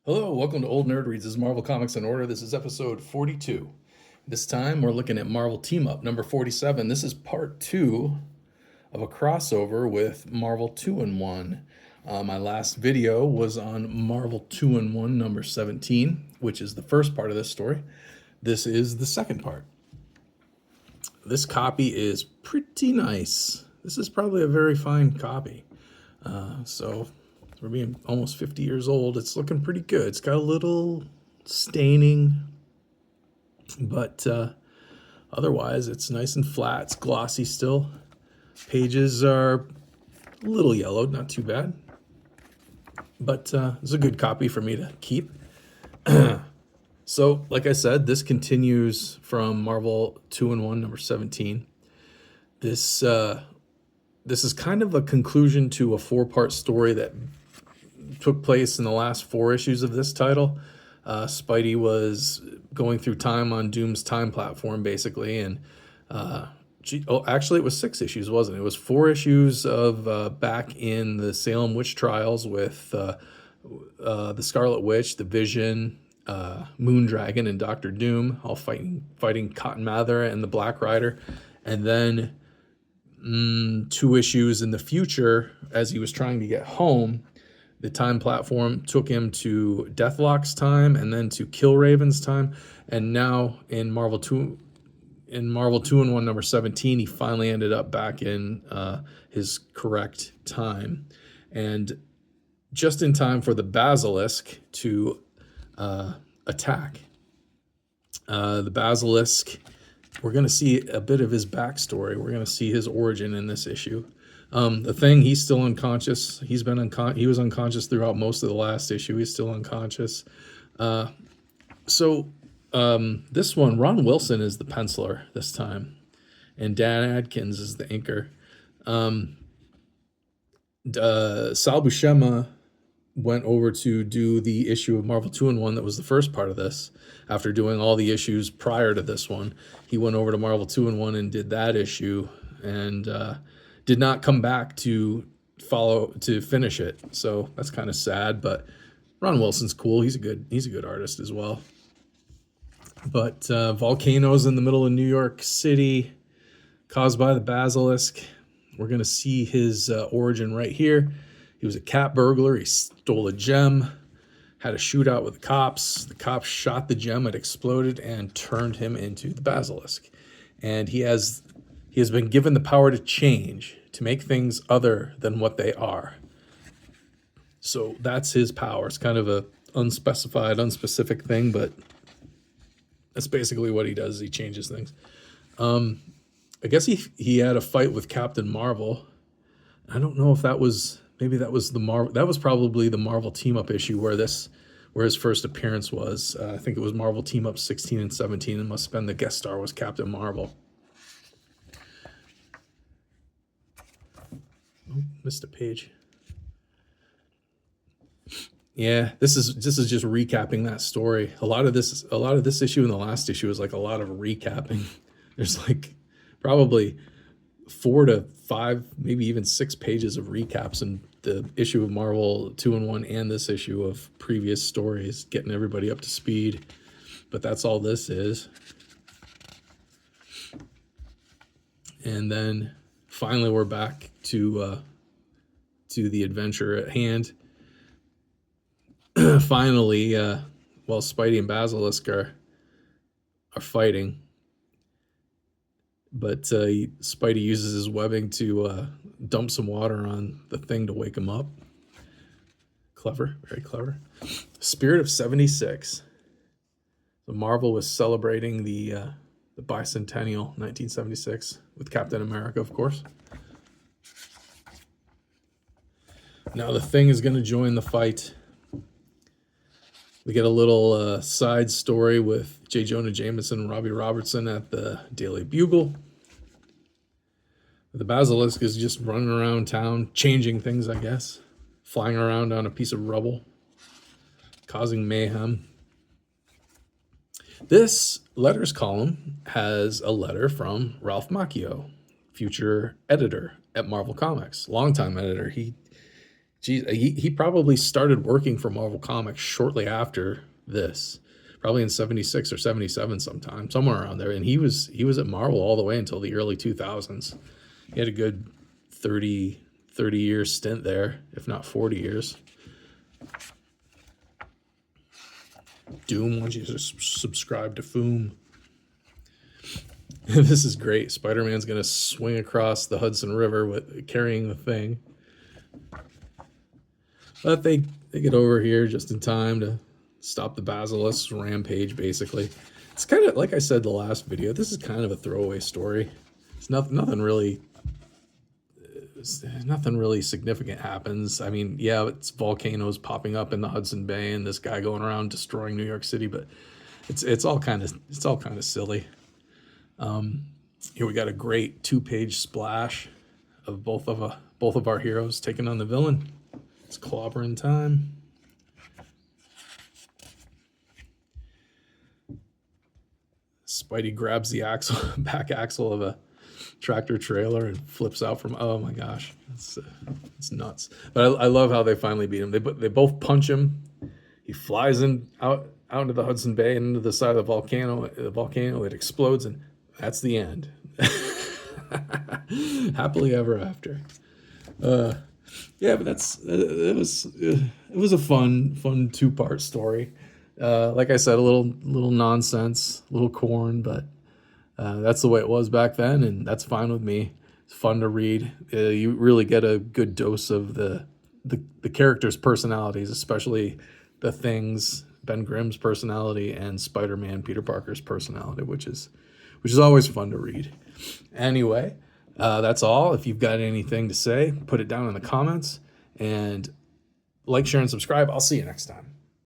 Hello, welcome to Old Nerd Reads. This is Marvel Comics in Order. This is episode 42. This time we're looking at Marvel Team Up number 47. This is part 2 of a crossover with Marvel 2-in-1. My last video was on Marvel 2-in-1 number 17, which is the first part of this story. This is the second part. This copy is pretty nice. This is probably a very fine copy. For being almost 50 years old, it's looking pretty good. It's got a little staining, but otherwise it's nice and flat. It's glossy still. Pages are a little yellowed, not too bad. But it's a good copy for me to keep. So, like I said, this continues from Marvel 2-in-1 number 17. This is kind of a conclusion to a 4-part story that took place in the last 4 issues of this title. Spidey was going through time on Doom's time platform, basically, and actually it was 6 issues, wasn't it? It was 4 issues of back in the Salem witch trials with the Scarlet Witch, the Vision, Moondragon, and Doctor Doom, all fighting Cotton Mather and the Black Rider, and then 2 issues in the future as he was trying to get home. The time platform took him to Deathlock's time and then to Killraven's time. And now in Marvel 2-in-1 number 17, he finally ended up back in his correct time. And just in time for the Basilisk to attack. The Basilisk, we're going to see a bit of his backstory. We're going to see his origin in this issue. The Thing, he's still unconscious. He was unconscious throughout most of the last issue. He's still unconscious. This one, Ron Wilson is the penciler this time, and Dan Adkins is the inker. Sal Buscema went over to do the issue of Marvel 2-in-1 that was the first part of this. After doing all the issues prior to this one, he went over to Marvel 2-in-1 and did that issue, and did not come back to finish it. So that's kind of sad, but Ron Wilson's cool. He's a good artist as well. But volcanoes in the middle of New York City caused by the Basilisk. We're going to see his origin right here. He was a cat burglar. He stole a gem, had a shootout with the cops. The cops shot the gem. It exploded and turned him into the Basilisk. And he has been given the power to change, to make things other than what they are. So that's his power. It's kind of a unspecified, unspecific thing, but that's basically what he does. He changes things. I guess he had a fight with Captain Marvel. I don't know if that was probably the Marvel Team Up issue where his first appearance was. I think it was Marvel Team Up 16 and 17, and must have been the guest star was Captain Marvel. Oh, missed a page. Yeah, this is just recapping that story. A lot of this issue and the last issue is like a lot of recapping. There's like probably 4 to 5, maybe even 6 pages of recaps in the issue of Marvel 2-in-1 and this issue of previous stories, getting everybody up to speed. But that's all this is. And then finally we're back to the adventure at hand. Finally, while Spidey and Basilisk are fighting, but Spidey uses his webbing to dump some water on the Thing to wake him up. Clever, very clever. Spirit of 76. So Marvel was celebrating the bicentennial, 1976, with Captain America, of course. Now the Thing is going to join the fight. We get a little side story with J. Jonah Jameson and Robbie Robertson at the Daily Bugle. The Basilisk is just running around town, changing things, I guess. Flying around on a piece of rubble, causing mayhem. This letters column has a letter from Ralph Macchio, future editor at Marvel Comics, longtime editor. He geez, he probably started working for Marvel Comics shortly after this, probably in 76 or 77 sometime, somewhere around there. And he was at Marvel all the way until the early 2000s. He had a good 30 year stint there, if not 40 years. Doom wants you to subscribe to Foom. This is great. Spider-Man's going to swing across the Hudson River with carrying the thing. But they get over here just in time to stop the Basilisk's rampage, basically. It's kind of, like I said the last video, this is kind of a throwaway story. It's nothing really significant happens. I mean, yeah, it's volcanoes popping up in the Hudson Bay and this guy going around destroying New York City, but it's all kind of silly. Here we got a great 2-page splash of both of our heroes taking on the villain. It's clobbering time. Spidey grabs the back axle of a tractor trailer and flips out from. Oh my gosh, it's nuts. But I love how they finally beat him. They both punch him. He flies out into the Hudson Bay and into the side of the volcano. The volcano, it explodes, and that's the end. Happily ever after. Yeah, but it was a fun 2-part story. Like I said, a little nonsense, a little corn, but that's the way it was back then, and that's fine with me. It's fun to read. You really get a good dose of the characters' personalities, especially the Thing's Ben Grimm's personality and Spider-Man Peter Parker's personality, which is always fun to read. Anyway, that's all. If you've got anything to say, put it down in the comments, and like, share, and subscribe. I'll see you next time.